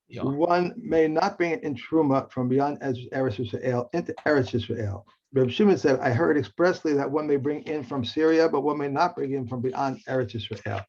Ja. One may not bring it in Truma from beyond Eretz Yisrael into Eretz Yisrael. Reb Shimon said, I heard expressly that one may bring in from Syria, but one may not bring in from beyond Eretz Yisrael.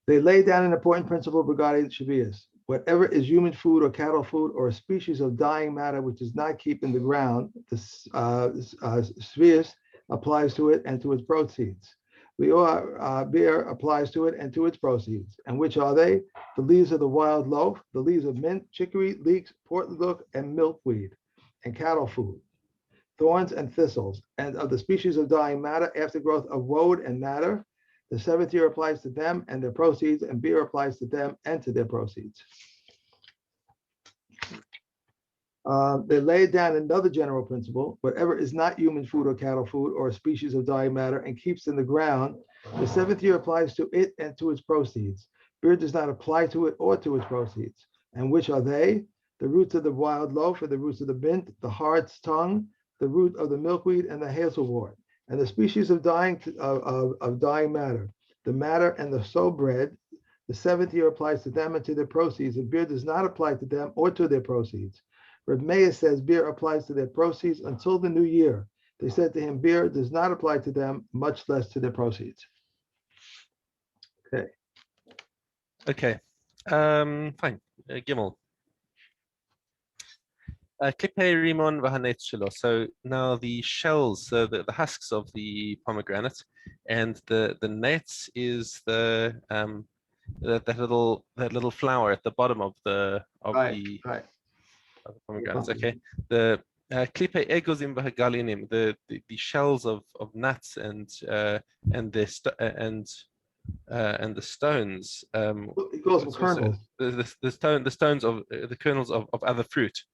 They lay down an important principle regarding Sheviis. Whatever is human food or cattle food or a species of dying matter which does not keep in the ground, the Sheviis applies to it and to its proceeds. Beer applies to it and to its proceeds. And which are they? The leaves of the wild loaf, the leaves of mint, chicory, leeks, portulaca, and milkweed, and cattle food, thorns and thistles, and of the species of dying matter, aftergrowth of woad and madder. The seventh year applies to them and their proceeds, and beer applies to them and to their proceeds. They laid down another general principle: whatever is not human food or cattle food or a species of dying matter and keeps in the ground, the seventh year applies to it and to its proceeds. Beer does not apply to it or to its proceeds. And which are they? The roots of the wild loaf, or the roots of the mint, the hart's tongue, the root of the milkweed, and the hazelwort, and the species of dying matter, the matter and the sow bread. The seventh year applies to them and to their proceeds, and beer does not apply to them or to their proceeds. Reb Meir says beer applies to their proceeds until the new year. They said to him, beer does not apply to them, much less to their proceeds. Okay. Okay. Fine. Gimel. Klippe rimon vahanet shelo. So now the shells, the husks of the pomegranate, and the nets is that little flower at the bottom of the pomegranates. Okay. The klippe egozim vahagalinim, the shells of nuts and the stones. It goes with kernels. The stones of the kernels of other fruit.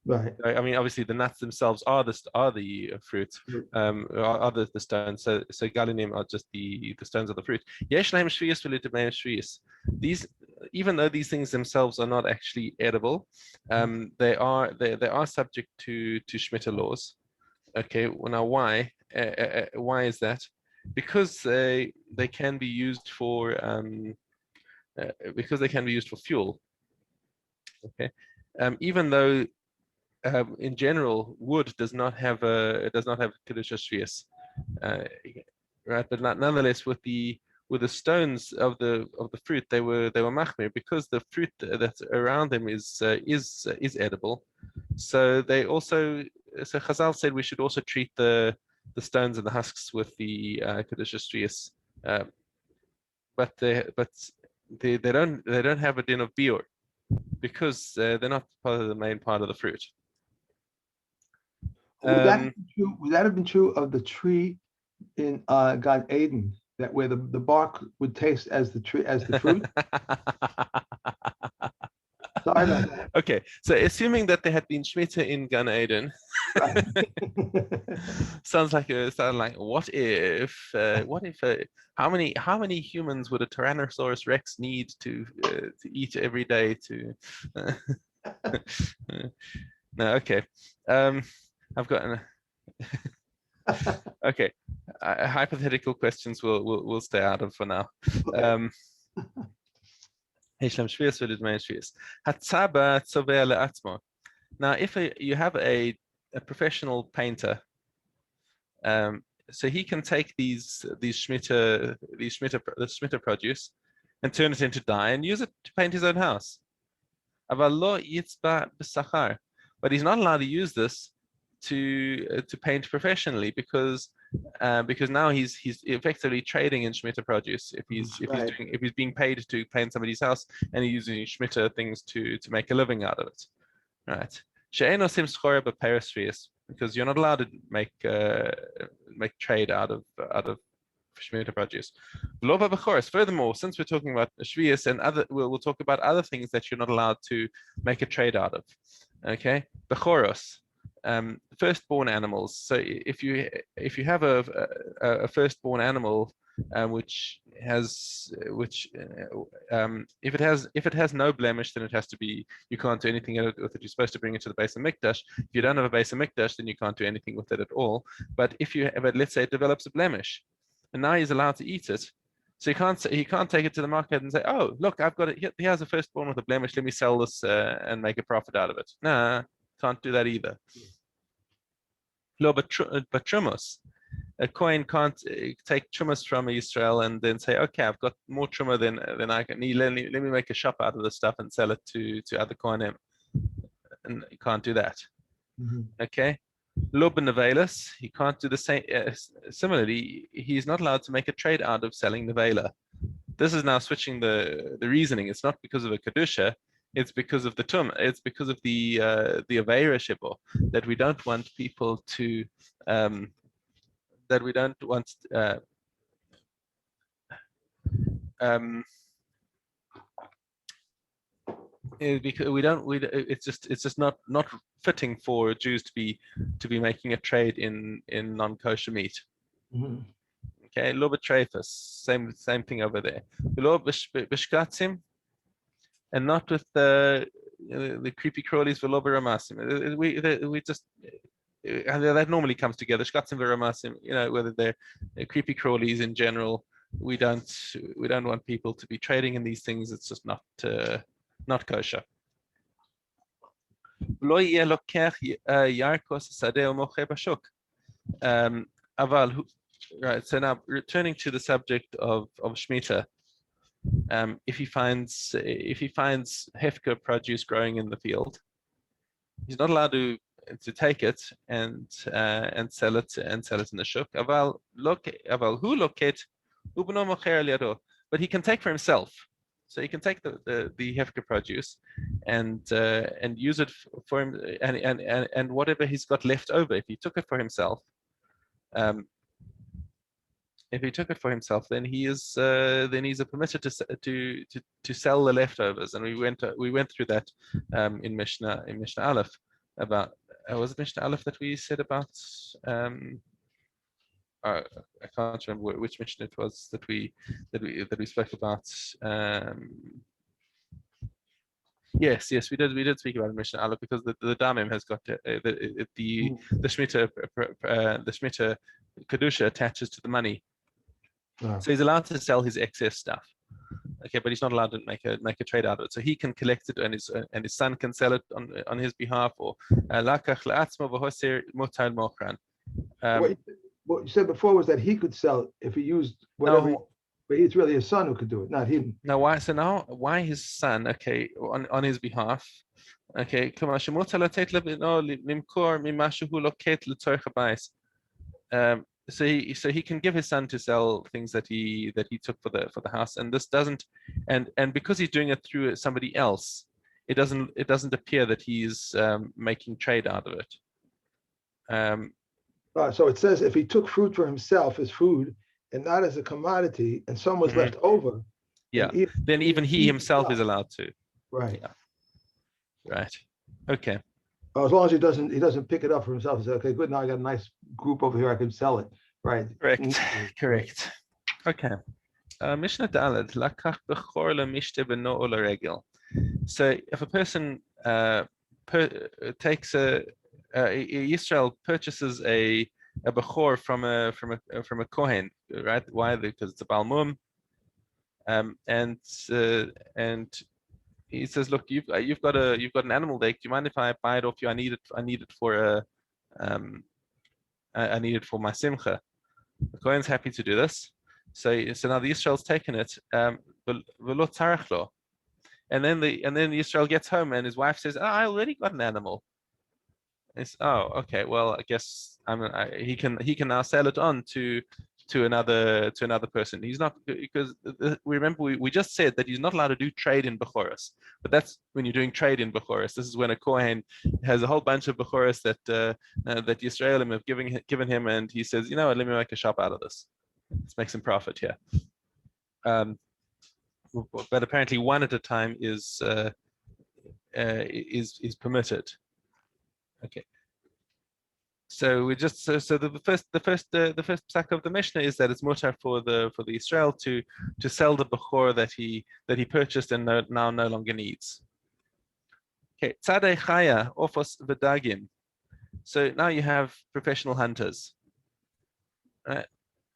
Right. I mean, obviously, the nuts themselves are the fruit, are the stones. So galinim are just the stones of the fruit. Yesh lahem shvius v'litamei shvius. These, even though these things themselves are not actually edible, they are subject to Shemitah laws. Okay, well, now why? Why is that? Because they can be used for fuel. Okay, even though in general wood does not have kedusha shvius, right? But nonetheless, with the stones of the fruit, they were machmir because the fruit that's around them is edible. So they also, so Chazal said we should also treat the stones and the husks with the kedusha shvius, but they don't have a din of biur because they're not part of the main part of the fruit. Would that have been true of the tree in Gan Eden, that where the bark would taste as the fruit? Sorry about that. Okay, so assuming that there had been Shemitah in Gan Eden, Right. sounds like what if how many humans would a Tyrannosaurus Rex need to eat every day to no, okay. I've got an okay. Hypothetical questions we'll stay out of for now. Okay. Now, if you have a professional painter, so he can take these Shemitah produce and turn it into dye and use it to paint his own house. But he's not allowed to use this to paint professionally because now he's effectively trading in Shemitah produce if he's being paid to paint somebody's house and he's using Shemitah things to make a living out of it, right? Because you're not allowed to make trade out of Shemitah produce. Furthermore, since we're talking about Sheviis and we'll talk about other things that you're not allowed to make a trade out of. Okay, Bechoros, firstborn animals. So if you have a firstborn animal if it has no blemish, then it has to be, you can't do anything with it. You're supposed to bring it to the base of Mikdash. If you don't have a base of Mikdash, then you can't do anything with it at all. But let's say it develops a blemish, and now he's allowed to eat it. So he can't take it to the market and say, oh, look, I've got it. Here's a firstborn with a blemish. Let me sell this and make a profit out of it. Nah, can't do that either. No, but trumos, a coin can't take trumos from Israel and then say, okay, I've got more truma than I can need. Let me make a shop out of this stuff and sell it to other kohanim. And you can't do that. Okay. Lo benevelas, he can't do the same. Similarly, he's not allowed to make a trade out of selling nevela. This is now switching the reasoning. It's not because of a kedusha, it's because of the tum. It's because of the aveira shibor that we don't want people to that we don't want because it's just not fitting for Jews to be making a trade in non-kosher meat. Okay, lo betrefus, same thing over there. Lo bishkatzim, and not with the creepy crawlies v'lo beramasim. We just that normally comes together. Shkatzim v'ramasim, whether they're creepy crawlies in general. We don't want people to be trading in these things. It's just not kosher. Right. So now returning to the subject of Shemitah, if he finds hefker produce growing in the field, he's not allowed to take it and sell it in the shuk. But he can take for himself. So he can take the hefker produce and use it for him and whatever he's got left over. If he took it for himself, then he's permitted to sell the leftovers. And we went through that in Mishna Aleph about was it Mishna Aleph that we said about I can't remember which Mishnah it was that we spoke about. Yes, we did speak about Mishnah Aleph because the Damim has got the Shemitah kedusha attaches to the money, so he's allowed to sell his excess stuff. Okay, but he's not allowed to make a trade out of it. So he can collect it, and his son can sell it on his behalf, or lakach la'atzmo v'hoser motar mochran. What you said before was that he could sell it if he used whatever. No, but it's really his son who could do it, not him. Now why his son? Okay, on his behalf. Okay, so he can give his son to sell things that he took for the house, and this doesn't, and because he's doing it through somebody else, it doesn't appear that he's making trade out of it. So it says if he took fruit for himself as food and not as a commodity, and some was left over, then even he himself is allowed to. Right. Yeah. Right. Okay. As long as he doesn't pick it up for himself and say, okay, good, now I got a nice group over here, I can sell it. Right. Correct. Okay. Mishnah Daled, lakach bechor lemishte b'no regel. So if a person takes Yisrael purchases a bechor from a kohen, right? Why? Because it's a balmum, and he says, look, you've got an animal there. Do you mind if I buy it off you? I need it for my simcha. The kohen's happy to do this. So now the Yisrael's taken it, and then Yisrael gets home and his wife says, oh, I already got an animal. It's, oh, okay, well, I guess he can now sell it on to another person. He's not, because remember we just said that he's not allowed to do trade in bechoros, but that's when you're doing trade in bechoros. This is when a kohen has a whole bunch of bechoros that Yisraelim have given him, and he says, you know what, let me make a shop out of this. Let's make some profit here. But apparently one at a time is permitted. Okay. So we just the first psak of the Mishnah is that it's mutar for the Israel to sell the bechor that he purchased and now no longer needs. Okay, tzadei chaya ofos v'dagim. So now you have professional hunters,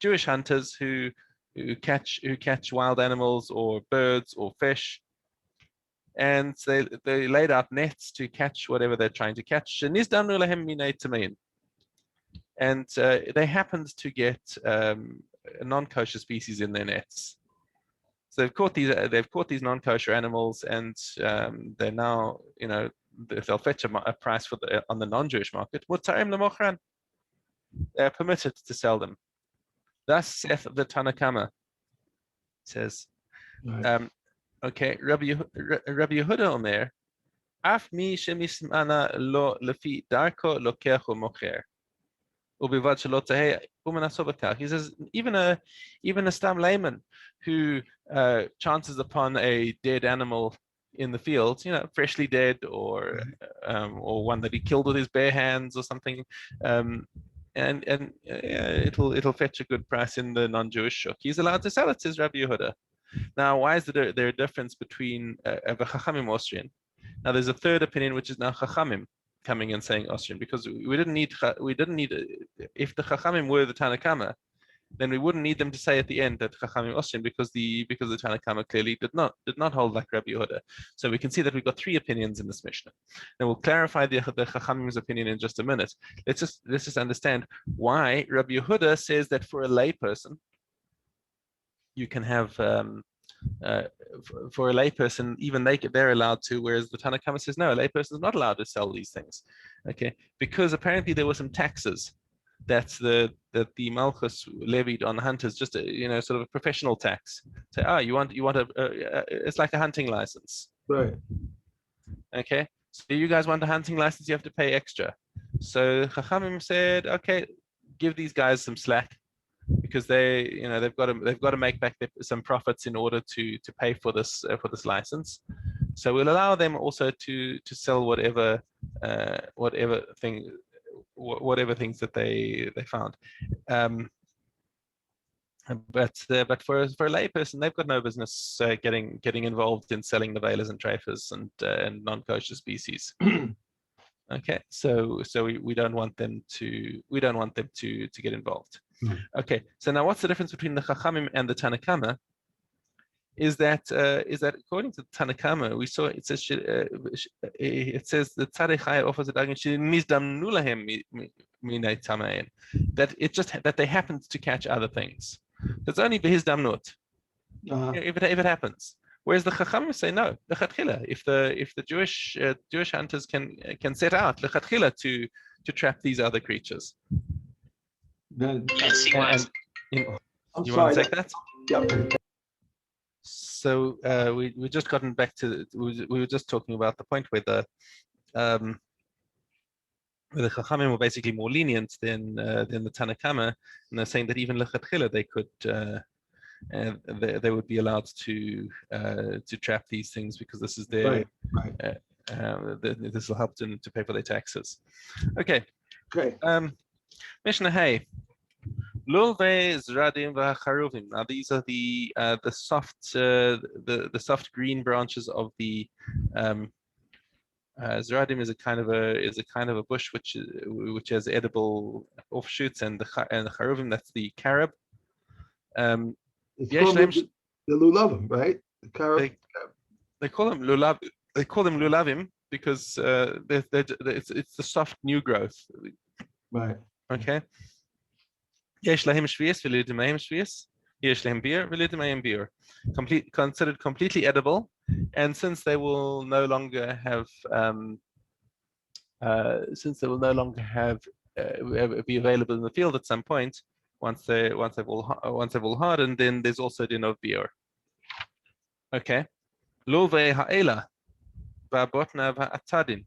Jewish hunters who who catch wild animals or birds or fish, and they laid out nets to catch whatever they're trying to catch. And they happened to get a non-kosher species in their nets. So they've caught these non-kosher animals, and they're now, they'll fetch a price on the non-Jewish market. They're permitted to sell them. Thus saith the Tanna Kama, says, okay, Rabbi Yehuda Omer, Af mi shemismana lo lefi darko lokecho mocher. He says even a stam layman who chances upon a dead animal in the field, freshly dead, or one that he killed with his bare hands or something, and it'll fetch a good price in the non-Jewish shuk. He's allowed to sell it, says Rabbi Yehuda. Now, why is there a difference between a Chachamim Austrian? Now, there's a third opinion, which is now Chachamim coming and saying Austrian, because we didn't need if the Chachamim were the Tanna Kama, then we wouldn't need them to say at the end that Chachamim Austrian, because the Tanna Kama clearly did not hold like Rabbi Yehuda. So we can see that we've got three opinions in this Mishnah. And we'll clarify the Chachamim's opinion in just a minute. Let's just understand why Rabbi Yehuda says that for a layperson, you can have for a layperson, even they're allowed to, whereas the Tanna Kama says no, a layperson is not allowed to sell these things. Okay, because apparently there were some taxes that the Malchus levied on hunters, just sort of a professional tax. Say, you want it's like a hunting license, right? Okay, so you guys want a hunting license, you have to pay extra. So Chachamim said, okay, give these guys some slack, because they've got to make back some profits in order to pay for this license. So we'll allow them also to sell whatever things that they found. But for a layperson, they've got no business getting involved in selling the velas and treifas and non-kosher species. Okay, so we don't want them to get involved. Okay, so now what's the difference between the Chachamim and the Tanna Kama? Is that according to the Tanna Kama, we saw it says the Tzaddik Chai offers a dagin mizdamnu lahem minei tamayin, that they happened to catch other things. It's only behizdamnut if it happens. Whereas the Chachamim say no, lechatchila. If the Jewish hunters can set out lechatchila to trap these other creatures. Then You want to take that? Yep. So we just gotten back to we were just talking about the point where the Chachamim were basically more lenient than the Tanna Kama, and they're saying that even lechatchila they could they would be allowed to trap these things, because this is their right. This will help them to pay for their taxes. Okay. Okay. Mishna Hey. Lulve zradim v'charuvim. Now these are the soft green branches of the zradim is a kind of a bush which has edible offshoots, and the charuvim, that's the carob. It's called the lulavim, right? The carob. They call them lulav. They call them lulavim because it's the soft new growth. Right. Okay. Yesh lahem Sheviis v'lidim mayim Sheviis. Yesh lahem beer v'lidim mayim beer. Considered completely edible, and since they will no longer have be available in the field at some point, once they've all hardened, then there's also din of beer. Okay. Lo ve'ha'ela va'botna va'atadin.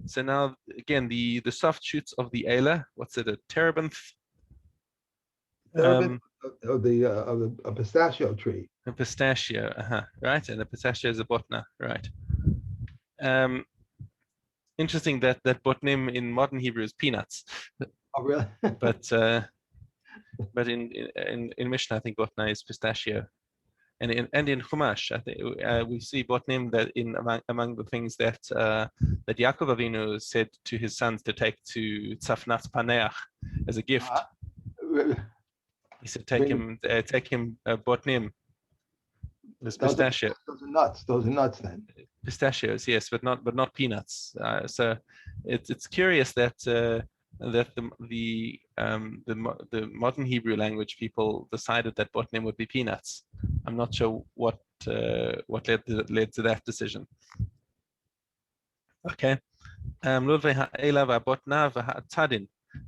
So now again, the soft shoots of the ela. What's it? A terebinth. Of a pistachio tree. A pistachio, right, and a pistachio is a botna, right. Interesting that botnim in modern Hebrew is peanuts. Oh, really? but in Mishnah, I think botna is pistachio, and in Chumash, I think we see botnim that among the things that Yaakov Avinu said to his sons to take to tzafnat paneach as a gift. He said, Green- take him botnim. There's Those pistachio. those are nuts. Those are nuts then. Pistachios, yes, but not peanuts. So it's curious that that the modern Hebrew language people decided that botnim would be peanuts. I'm not sure what led to that decision. Okay.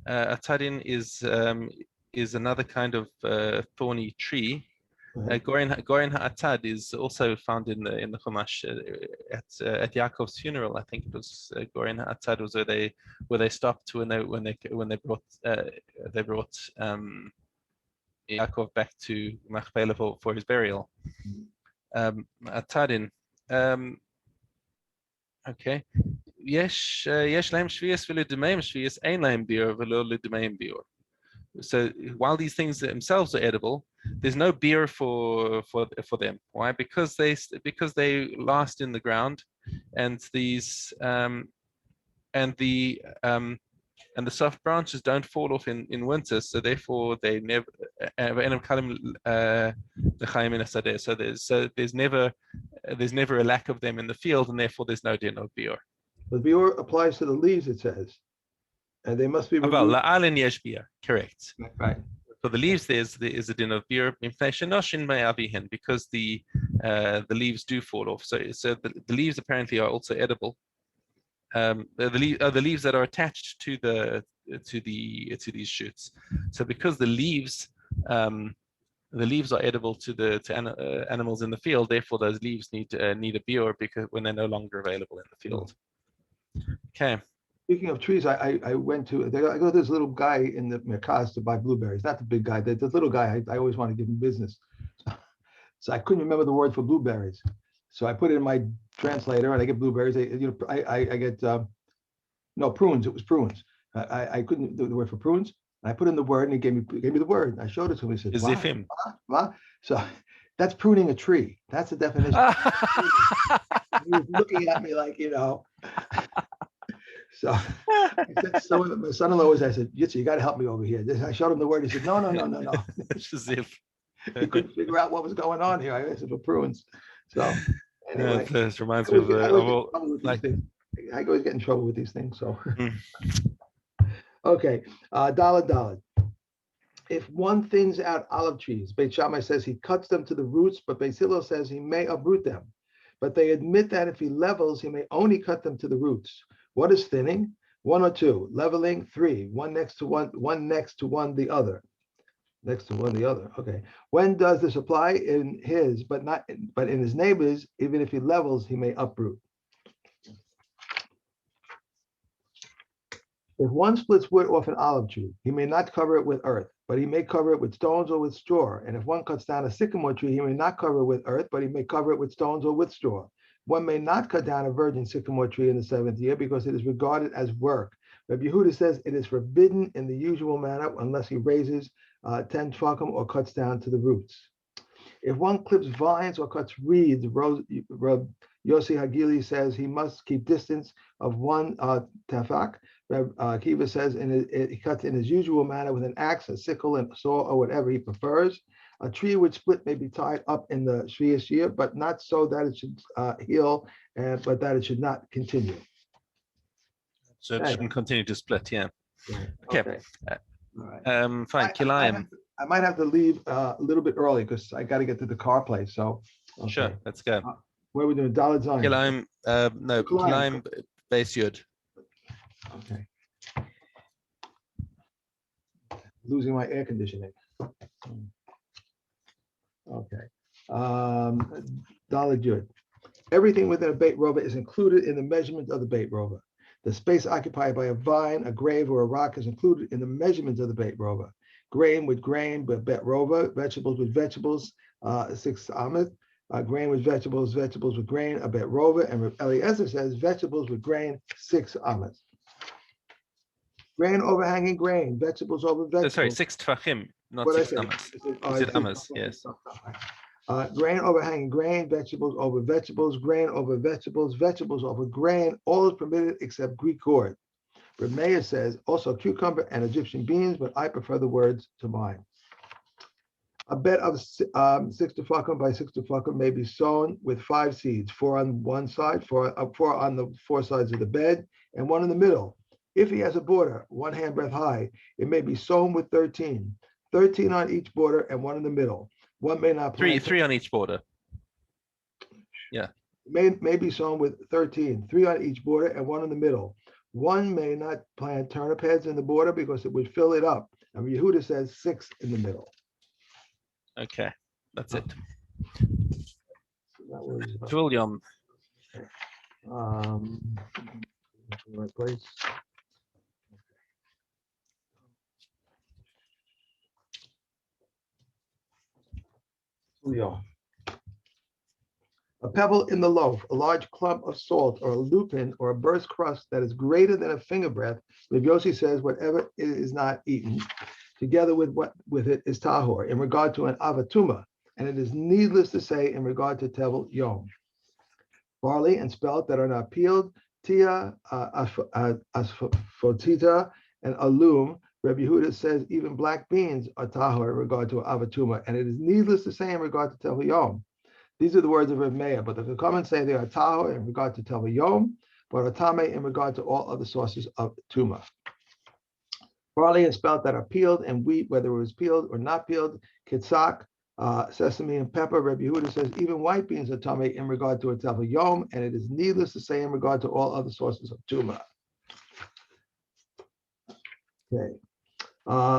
Atadin is another kind of thorny tree. Goren Ha'atad is also found in the Chumash at Yaakov's funeral. I think it was Goren Ha'atad was where they stopped when they brought Yaakov back to Machpelah for his burial. Atadin. Okay. יש להם שביעס ולדמם שביעס אין להם ביור ולא לדמם ביור. So while these things themselves are edible, there's no beer for them. Why? Because they last in the ground, and these and the soft branches don't fall off in winter. So therefore they never. So there's never a lack of them in the field, and therefore there's no din of beer. But beer applies to the leaves, it says, and they must be removed. Correct. Right. For the leaves, there is a din of beer because the leaves do fall off. So the leaves apparently are also edible. The leaves that are attached to these shoots. So because the leaves are edible to animals in the field, therefore those leaves need a beer because when they're no longer available in the field. Okay. Speaking of trees, I went to, I go to this little guy in the Merkaz to buy blueberries. Not the big guy, this little guy, I always want to give him business. So I couldn't remember the word for blueberries. So I put it in my translator and I get blueberries. I get, no, prunes, it was prunes. I couldn't do the word for prunes. And I put in the word and he gave me the word. I showed it to him. He said, wow. So that's pruning a tree. That's the definition. He was looking at me like, So my son-in-law was, I said, Yitzi, you got to help me over here. I showed him the word. He said, no. It's as if he couldn't figure out what was going on here. I said, for prunes. So anyway, this reminds me of I always get in trouble with these things. So okay, Daled. If one thins out olive trees, Beit Shammai says he cuts them to the roots, but Beit Hillel says he may uproot them. But they admit that if he levels, he may only cut them to the roots. What is thinning? 1 or 2. Leveling? 3. One next to one the other. Next to one the other. Okay. When does this apply? In his, but in his neighbor's, even if he levels, he may uproot. If one splits wood off an olive tree, he may not cover it with earth, but he may cover it with stones or with straw. And if one cuts down a sycamore tree, he may not cover it with earth, but he may cover it with stones or with straw. One may not cut down a virgin sycamore tree in the 7th year because it is regarded as work. Rabbi Yehuda says it is forbidden in the usual manner unless he raises 10 tefachim or cuts down to the roots. If one clips vines or cuts reeds, Rab Yossi Hagili says he must keep distance of 1 tefach. Rab Akiva says he cuts in his usual manner with an axe, a sickle, and a saw, or whatever he prefers. A tree which split may be tied up in the Sheviis year, but not so that it should heal, but that it should not continue. So it shouldn't continue to split, yeah. Okay. All right. Fine. Kilayim. I might have to leave a little bit early because I got to get to the car place. So okay. Sure, let's go. What are we doing? Daled Zayin. Kilayim. No, Kilayim Beis Yud. Okay. Losing my air conditioning. Okay. Daled Yud. Everything within a Beit Rova is included in the measurement of the Beit Rova. The space occupied by a vine, a grave, or a rock is included in the measurement of the Beit Rova. Grain with grain, but Bet Rova, vegetables with vegetables, 6 amot. Grain with vegetables with grain, a Bet Rova. And Eliezer says vegetables with grain, 6 amot. Grain overhanging grain, vegetables over vegetables. Sorry, 6 tefachim, not 6 amas. Is it amas? Yes. Grain overhanging grain, vegetables over vegetables, grain over vegetables, vegetables over grain. All is permitted except Greek gourd. Reb Meir says also cucumber and Egyptian beans, but I prefer the words to mine. A bed of 6 tefachim by 6 tefachim may be sown with 5 seeds, 4 on one side, 4 on the 4 sides of the bed, and 1 in the middle. If he has a border, 1 handbreadth high, it may be sown with 13, 13 on each border and 1 in the middle. One may not plant Three on each border. Yeah. May be sown with 13, 3 on each border and 1 in the middle. One may not plant turnip heads in the border because it would fill it up. And Yehuda says 6 in the middle. Okay, that's it. So that was Tvul Yom. right place. Yeah. A pebble in the loaf, a large clump of salt, or a lupin, or a burst crust that is greater than a finger breadth. Rav Yossi says whatever it is not eaten, together with what with it is tahor in regard to an avatuma, and it is needless to say in regard to tevel yom. Barley and spelt that are not peeled, tia, asfotita, and alum. Rabbi Yehuda says even black beans are tahor in regard to avatuma, and it is needless to say in regard to tevel yom. These are the words of Rav Meir, but the comments say they are tahor in regard to tevel yom, but are tameh in regard to all other sources of tuma. Barley and spelt that are peeled, and wheat, whether it was peeled or not peeled, kitsak, sesame and pepper. Rabbi Yehuda says even white beans are tameh in regard to a tevel yom, and it is needless to say in regard to all other sources of tuma. Okay.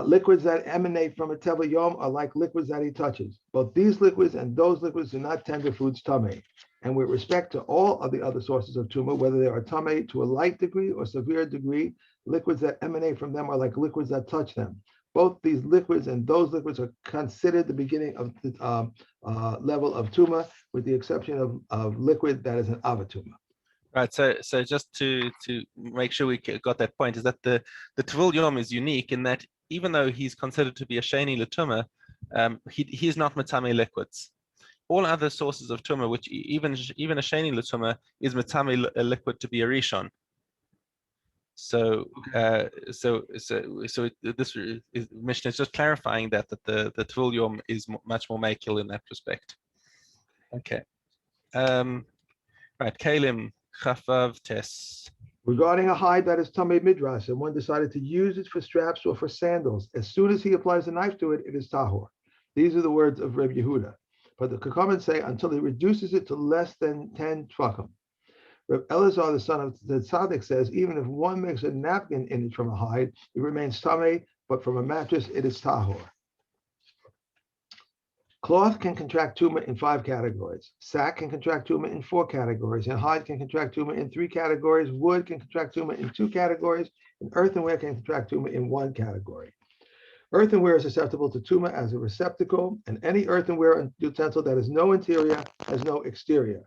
Liquids that emanate from a tevel yom are like liquids that he touches. Both these liquids and those liquids do not tender foods tameh. And with respect to all of the other sources of tumah, whether they are tameh to a light degree or severe degree, liquids that emanate from them are like liquids that touch them. Both these liquids and those liquids are considered the beginning of the level of tumah, with the exception of liquid that is an avatuma. Right. So just to make sure we got that point, is that the Tvul Yom is unique in that even though he's considered to be a sheni l'tumah, he's not matame liquids. All other sources of tumah, which even a sheni l'tumah, is matame a liquid to be a rishon. So this Mishna is just clarifying that the Tvul Yom is much more makil in that respect. Okay. Right. Kalim Chavav Tes. Regarding a hide that is tamei midras, and one decided to use it for straps or for sandals, as soon as he applies a knife to it, it is tahor. These are the words of Reb Yehuda. But the comments say until he reduces it to less than 10 tefachim. Reb Elazar, the son of the tzaddik, says even if one makes a napkin in it from a hide, it remains tamei, but from a mattress, it is tahor. Cloth can contract tumah in 5 categories. Sack can contract tumah in 4 categories, and hide can contract tumah in 3 categories. Wood can contract tumah in 2 categories, and earthenware can contract tumah in 1 category. Earthenware is susceptible to tumah as a receptacle, and any earthenware utensil that has no interior has no exterior.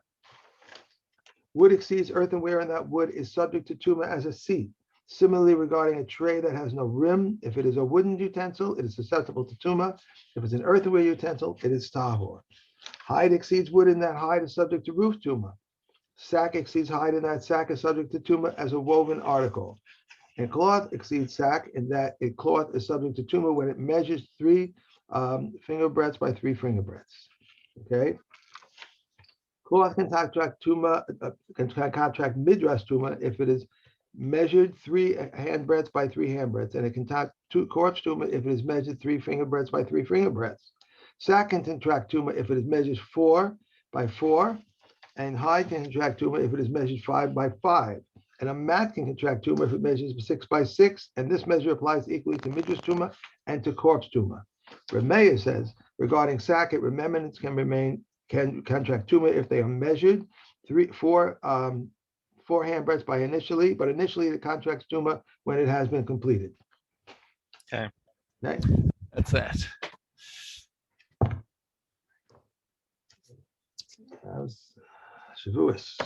Wood exceeds earthenware, and that wood is subject to tumah as a seat. Similarly, regarding a tray that has no rim, if it is a wooden utensil, it is susceptible to tumah. If it's an earthenware utensil, it is tahor. Hide exceeds wood, and that hide is subject to roof tumah. Sack exceeds hide, and that sack is subject to tumah as a woven article. And cloth exceeds sack, in that cloth is subject to tumah when it measures 3 finger breadths by 3 finger breadths. Okay. Cloth can contract tumah, can contract midras tumah if it is measured 3 hand breadths by 3 hand breadths, and it can contract corpse tumah if it is measured 3 finger breadths by 3 finger breadths. Sack can contract tumah if it is measured 4 by 4, and hide can contract tumah if it is measured 5 by 5. And a mat can contract tumah if it measures 6 by 6, and this measure applies equally to midras tumah and to corpse tumah. Reb Meir says regarding sack, remembrance can contract tumah if they are measured 4 hand breadths by initially, but initially it contracts tumah when it has been completed. Okay. Okay. That's that. That was Sheviis.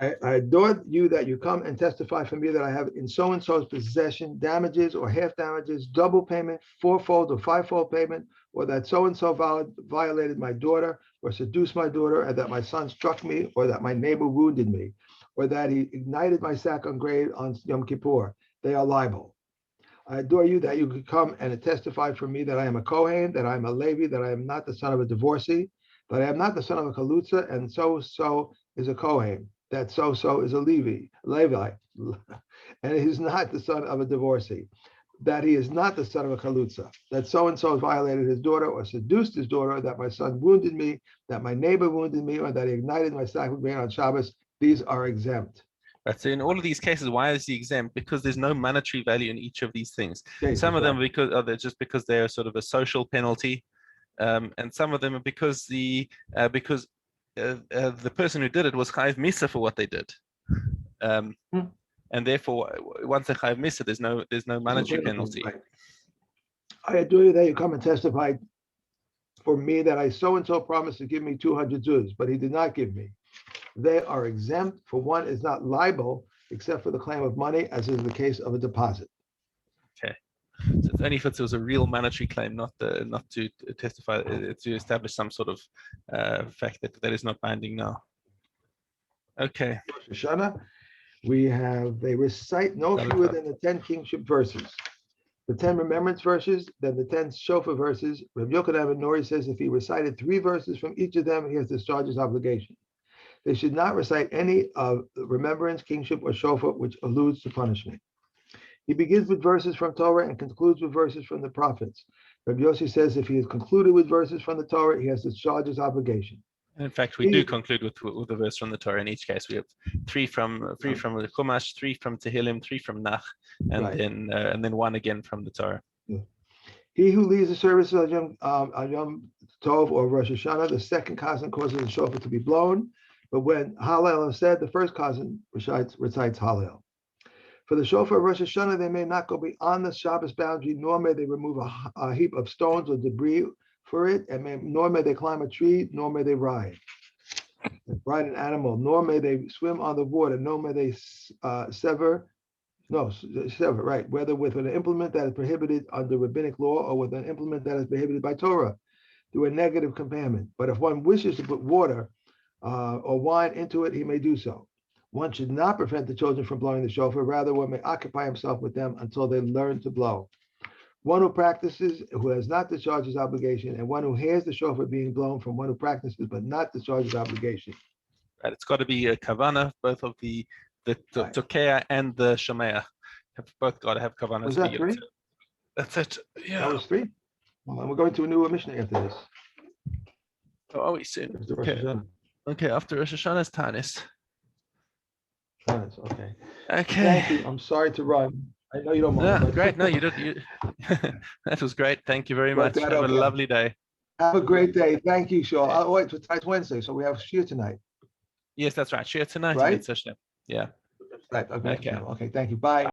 I adore you that you come and testify for me that I have in so-and-so's possession damages or half damages, double payment, 4-fold or 5-fold payment, or that so-and-so violated my daughter or seduced my daughter, and that my son struck me, or that my neighbor wounded me, or that he ignited my sack on grave on Yom Kippur. They are liable. I adore you that you could come and testify for me that I am a Kohen, that I am a Levi, that I am not the son of a divorcee, that I am not the son of a Chalutza, and so is a Kohen, that so is a Levi, and he's not the son of a divorcee, that he is not the son of a Chalutza, that so and so violated his daughter or seduced his daughter, that my son wounded me, that my neighbor wounded me, or that he ignited my sackcloth grain on Shabbos. These are exempt. Right. So in all of these cases, why is he exempt? Because there's no monetary value in each of these things. Jesus, Some of them right. they're just because they're sort of a social penalty, and some of them are because the person who did it was chayiv misa for what they did, and therefore once they're chayiv misa, there's no monetary penalty. Right. I adore you that you come and testify for me that I so and so promised to give me 200 zuz, but he did not give me. They are exempt, for one is not liable except for the claim of money, as is the case of a deposit. Okay, so it's only if it was a real monetary claim, not to testify, to establish some sort of fact that is not binding now. Okay. Shoshana, they recite no fewer than the 10 kingship verses, the 10 remembrance verses, then the 10 shofar verses. Rabbi Yochanan ben Nori says if he recited 3 verses from each of them, he has discharged his obligation. They should not recite any of remembrance, kingship, or shofar, which alludes to punishment. He begins with verses from Torah and concludes with verses from the prophets. Rabbi Yossi says if he has concluded with verses from the Torah, he has discharged his obligation. In fact, we do conclude with a verse from the Torah in each case. We have 3 from the Chumash, 3 from Tehillim, 3 from Nach, and then 1 again from the Torah. Yeah. He who leads the service of Yom Tov or Rosh Hashanah, the second cousin causes the shofar to be blown. But when Hallel is said, the first cousin recites Hallel. For the shofar of Rosh Hashanah, they may not go beyond the Shabbos boundary, nor may they remove a heap of stones or debris for it, nor may they climb a tree, nor may they ride an animal, nor may they swim on the water, nor may they sever, whether with an implement that is prohibited under rabbinic law or with an implement that is prohibited by Torah through a negative commandment. But if one wishes to put water or wine into it, he may do so. One should not prevent the children from blowing the shofar. Rather, one may occupy himself with them until they learn to blow. One who practices, who has not discharged his obligation, and one who hears the shofar being blown from one who practices but not discharges his obligation. Right, it's got to be a kavanah. Both of the tokea and the shomea have both got to have kavanah. Was that 3? That's it. Yeah. That was 3. Well, we're going to a new Mishna after this. Oh, are we soon? Okay, after Rosh Hashanah's Tanis. Okay. Okay. Thank you. I'm sorry to run. I know you don't mind. No, great. No, you did. That was great. Thank you very much. Have a lovely day. Have a great day. Thank you, Shaw. Oh, wait, it's Wednesday, so we have Shir tonight. Yes, that's right. Shir tonight. Right? Yeah. Right. Okay. Okay. Thank you. Bye.